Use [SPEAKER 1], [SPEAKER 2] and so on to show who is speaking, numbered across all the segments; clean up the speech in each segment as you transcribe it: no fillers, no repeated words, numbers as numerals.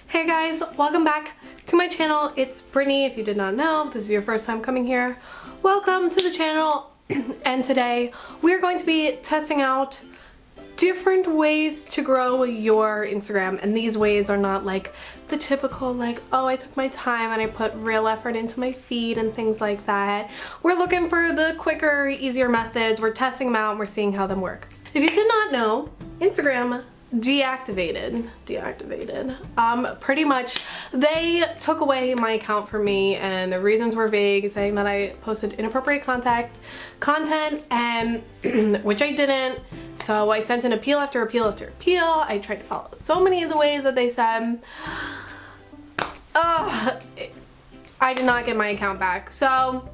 [SPEAKER 1] Hey guys, welcome back to my channel. It's Brittany. If you did not know, if this is your first time coming here, welcome to the channel. And today we're going to be testing out different ways to grow your Instagram, and these ways are not like the typical like, oh, I took my time and I put real effort into my feed and things like that. We're looking for the quicker, easier methods. We're testing them out and we're seeing how them work. If you did not know, Instagram deactivated. Pretty much they took away my account from me, and the reasons were vague, saying that I posted inappropriate content and which I didn't. So I sent an appeal after appeal after appeal. I tried to follow so many of the ways that they said. I did not get my account back. So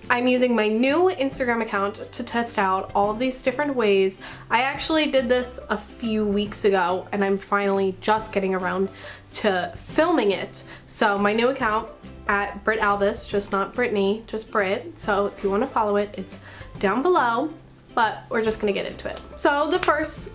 [SPEAKER 1] I'm using my new Instagram account to test out all of these different ways. I actually did this a few weeks ago and I'm finally just getting around to filming it. So my new account at Albis, just not Brittany, just Brit. So if you want to follow it, it's down below, but we're just gonna get into it. So the first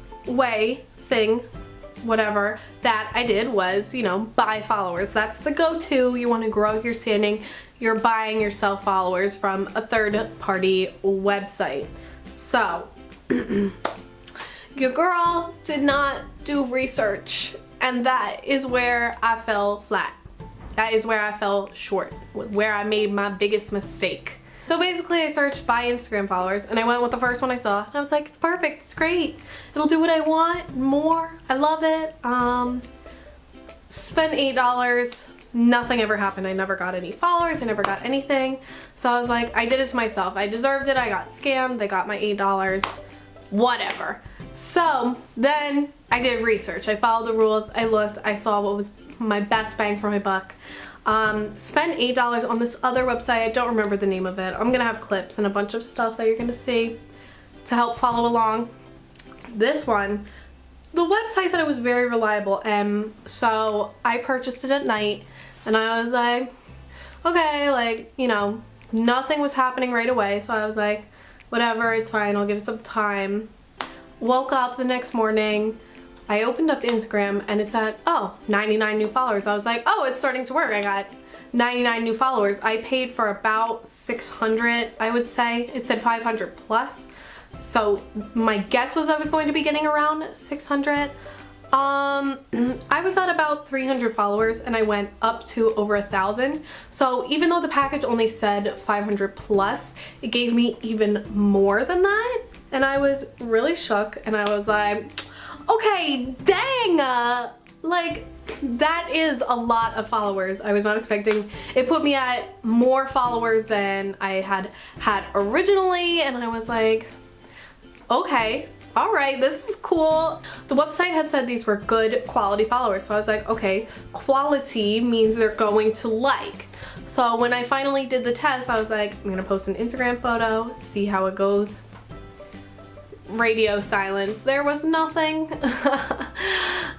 [SPEAKER 1] whatever that I did was, you know, buy followers. That's the go-to. You want to grow your standing, you're buying yourself followers from a third-party website. So your girl did not do research, and that is where I fell flat. That is where I fell short, where I made my biggest mistake. So basically I searched buy Instagram followers and I went with the first one I saw, and I was like, it's perfect, it's great, it'll do what I want, more, I love it. Spent $8, nothing ever happened. I never got any followers, I never got anything. So I was like, I did it to myself, I deserved it, I got scammed, they got my $8, whatever. So then I did research, I followed the rules, I looked, I saw what was my best bang for my buck. Spent $8 on this other website. I don't remember the name of it. I'm gonna have clips and a bunch of stuff that you're gonna see to help follow along. This one, the website said it was very reliable, and so I purchased it at night and I was like, okay, like, you know, nothing was happening right away, so I was like, whatever, it's fine, I'll give it some time. Woke up the next morning, I opened up the Instagram and it said, oh, 99 new followers. I was like, oh, it's starting to work. I got 99 new followers. I paid for about 600, I would say. It said 500 plus. So my guess was I was going to be getting around 600. I was at about 300 followers and I went up to over 1,000. So even though the package only said 500 plus, it gave me even more than that. And I was really shook and I was like, okay, dang, like that is a lot of followers. I was not expecting. It put me at more followers than I had originally, and I was like, okay, all right, this is cool. The website had said these were good quality followers, so I was like, okay, quality means they're going to like. So when I finally did the test, I was like, I'm gonna post an Instagram photo, see how it goes. Radio silence. There was nothing.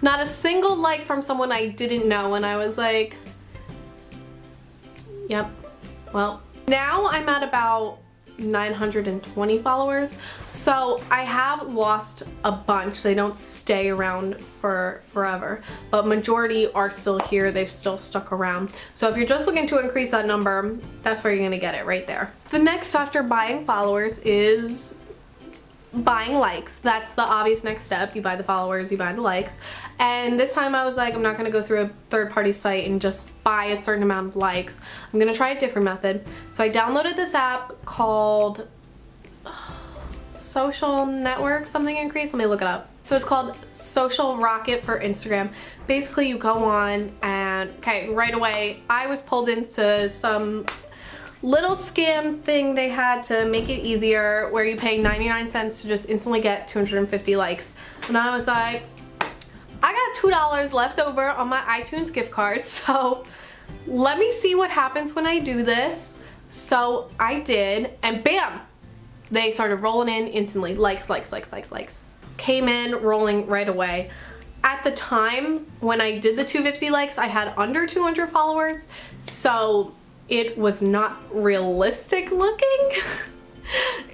[SPEAKER 1] Not a single like from someone I didn't know, and I was like, yep, well, now I'm at about 920 followers, so I have lost a bunch. They don't stay around for forever, but majority are still here. They've still stuck around. So if you're just looking to increase that number, that's where you're gonna get it, right there. The next after buying followers is buying likes. That's the obvious next step. You buy the followers, you buy the likes. And this time I was like, I'm not gonna go through a third-party site and just buy a certain amount of likes. I'm gonna try a different method. So I downloaded this app called Social Network something increase. Let me look it up. So it's called Social Rocket for Instagram. Basically you go on and, okay, right away I was pulled into some little scam thing they had to make it easier, where you pay 99 cents to just instantly get 250 likes. And I was like, I got $2 left over on my iTunes gift card, so let me see what happens when I do this. So I did, and bam, they started rolling in instantly. Likes. Came in rolling right away. At the time when I did the 250 likes, I had under 200 followers, so it was not realistic looking.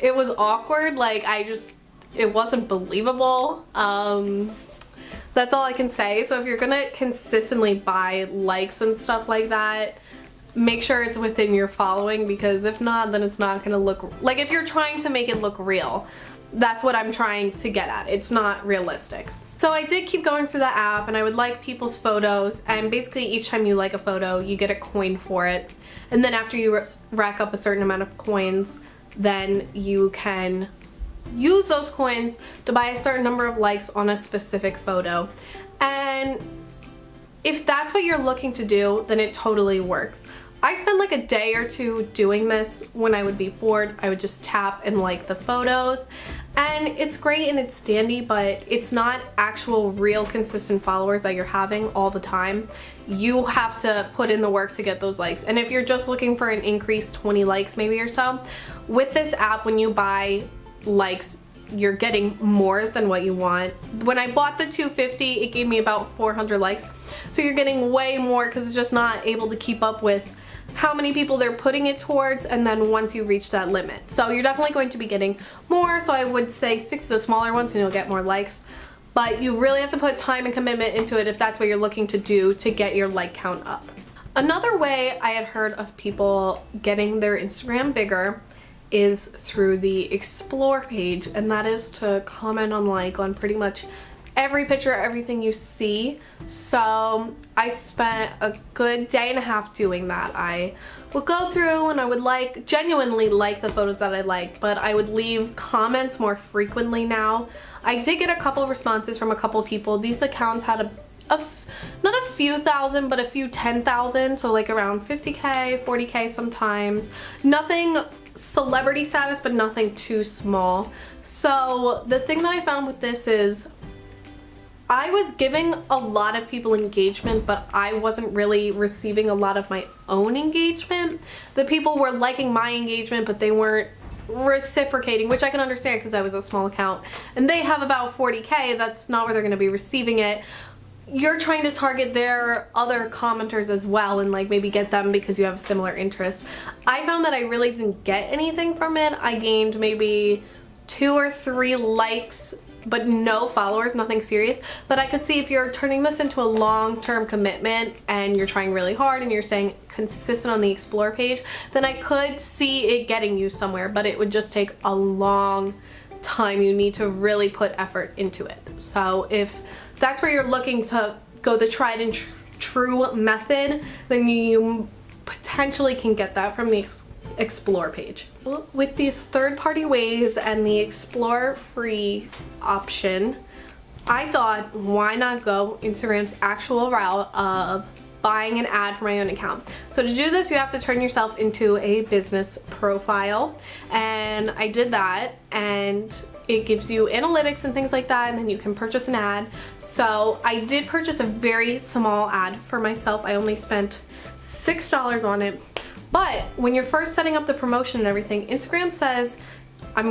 [SPEAKER 1] It was awkward, like it wasn't believable. That's all I can say. So if you're gonna consistently buy likes and stuff like that, make sure it's within your following, because if not, then it's not gonna look like, if you're trying to make it look real, that's what I'm trying to get at. It's not realistic. So I did keep going through the app, and I would like people's photos, and basically each time you like a photo, you get a coin for it. And then after you rack up a certain amount of coins, then you can use those coins to buy a certain number of likes on a specific photo. And if that's what you're looking to do, then it totally works. I spent like a day or two doing this. When I would be bored, I would just tap and like the photos, and it's great and it's dandy, but it's not actual real consistent followers that you're having all the time. You have to put in the work to get those likes. And if you're just looking for an increased 20 likes maybe or so, with this app, when you buy likes, you're getting more than what you want. When I bought the 250, it gave me about 400 likes. So you're getting way more, because it's just not able to keep up with how many people they're putting it towards, and then once you reach that limit. So you're definitely going to be getting more, so I would say stick to the smaller ones and you'll get more likes. But you really have to put time and commitment into it if that's what you're looking to do to get your like count up. Another way I had heard of people getting their Instagram bigger is through the explore page, and that is to comment on pretty much every picture, everything you see. So I spent a good day and a half doing that. I would go through and I would genuinely like the photos that I like, but I would leave comments more frequently now. I did get a couple of responses from a couple of people. These accounts had not a few thousand, but a few 10,000, so like around 50K, 40K sometimes. Nothing celebrity status, but nothing too small. So the thing that I found with this is I was giving a lot of people engagement, but I wasn't really receiving a lot of my own engagement. The people were liking my engagement, but they weren't reciprocating, which I can understand because I was a small account. And they have about 40K, that's not where they're going to be receiving it. You're trying to target their other commenters as well, and like maybe get them because you have a similar interest. I found that I really didn't get anything from it. I gained maybe 2 or 3 likes, but no followers, nothing serious. But I could see if you're turning this into a long-term commitment and you're trying really hard and you're staying consistent on the explore page, then I could see it getting you somewhere, but it would just take a long time. You need to really put effort into it. So if that's where you're looking to go the tried and true method, then you potentially can get that from the explore page. With these third-party ways and the explore free option, I thought, why not go Instagram's actual route of buying an ad for my own account? So to do this, you have to turn yourself into a business profile, and I did that, and it gives you analytics and things like that, and then you can purchase an ad. So I did purchase a very small ad for myself. I only spent $6 on it. But when you're first setting up the promotion and everything, Instagram says I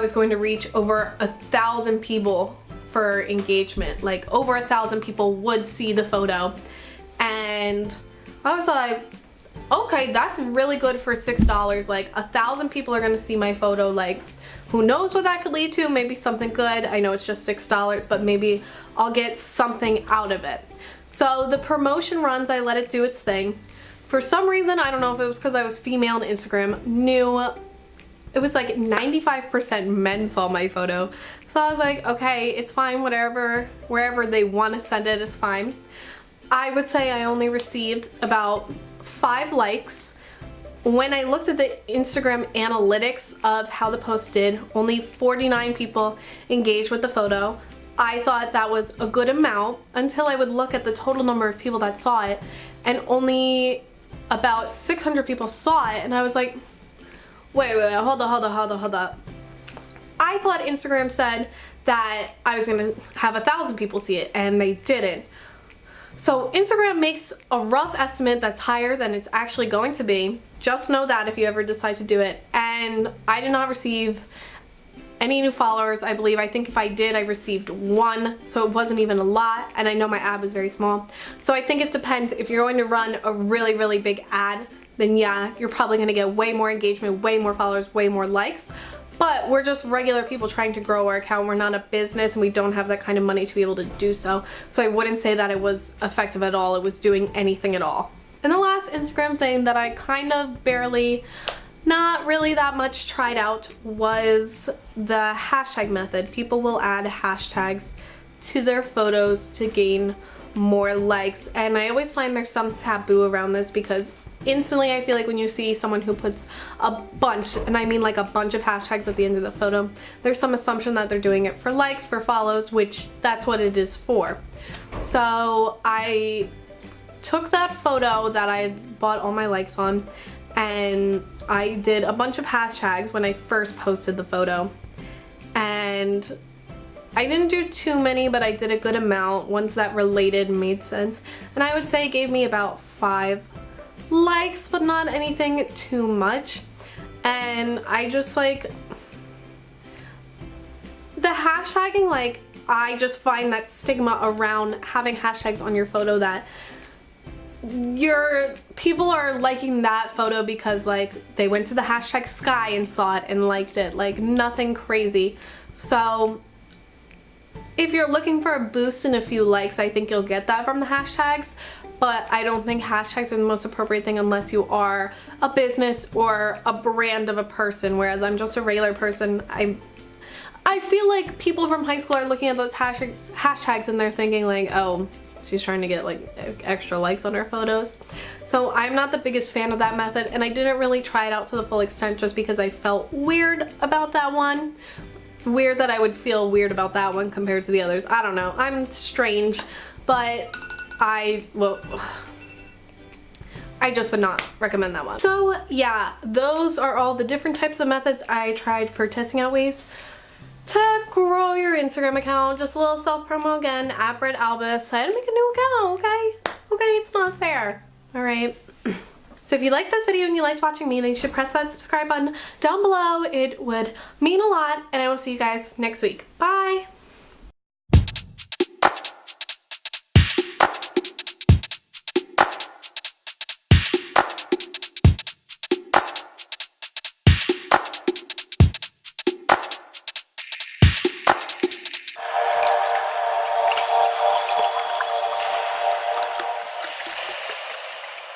[SPEAKER 1] was going to reach over 1,000 people for engagement. Like over 1,000 people would see the photo. And I was like, okay, that's really good for $6. Like 1,000 people are gonna see my photo. Like, who knows what that could lead to? Maybe something good. I know it's just $6, but maybe I'll get something out of it. So the promotion runs, I let it do its thing. For some reason, I don't know if it was because I was female and Instagram knew, it was like 95% men saw my photo. So I was like, okay, it's fine, whatever, wherever they want to send it is fine. I would say I only received about 5 likes. When I looked at the Instagram analytics of how the post did, only 49 people engaged with the photo. I thought that was a good amount until I would look at the total number of people that saw it, and only about 600 people saw it, and I was like, wait, hold up. I thought Instagram said that I was gonna have 1,000 people see it, and they didn't. So Instagram makes a rough estimate that's higher than it's actually going to be. Just know that if you ever decide to do it. And I did not receive any new followers. I think if I did, I received 1, so it wasn't even a lot, and I know my ad was very small. So I think it depends. If you're going to run a really, really big ad, then yeah, you're probably gonna get way more engagement, way more followers, way more likes. But we're just regular people trying to grow our account. We're not a business and we don't have that kind of money to be able to do so. So I wouldn't say that it was effective at all. It was doing anything at all. And the last Instagram thing that I kind of barely, not really that much tried out was the hashtag method. People will add hashtags to their photos to gain more likes. And I always find there's some taboo around this because instantly I feel like when you see someone who puts a bunch, and I mean like a bunch of hashtags at the end of the photo, there's some assumption that they're doing it for likes, for follows, which that's what it is for. So I took that photo that I bought all my likes on and I did a bunch of hashtags when I first posted the photo, and I didn't do too many, but I did a good amount, ones that related, made sense, and I would say it gave me about 5 likes, but not anything too much. And I just like the hashtagging, like I just find that stigma around having hashtags on your photo that your people are liking that photo because like they went to the hashtag sky and saw it and liked it, like nothing crazy. So if you're looking for a boost in a few likes, I think you'll get that from the hashtags, but I don't think hashtags are the most appropriate thing unless you are a business or a brand of a person, whereas I'm just a regular person. I feel like people from high school are looking at those hashtags and they're thinking like, oh, she's trying to get like extra likes on her photos. So I'm not the biggest fan of that method, and I didn't really try it out to the full extent just because I felt weird about that one. Weird that I would feel weird about that one compared to the others. I don't know. I'm strange, but I just would not recommend that one. So yeah, those are all the different types of methods I tried for testing out ways to grow your Instagram account. Just a little self-promo again, at Britt Albis. I had to make a new account, okay? Okay, it's not fair. All right. So if you liked this video and you liked watching me, then you should press that subscribe button down below. It would mean a lot, and I will see you guys next week. Bye!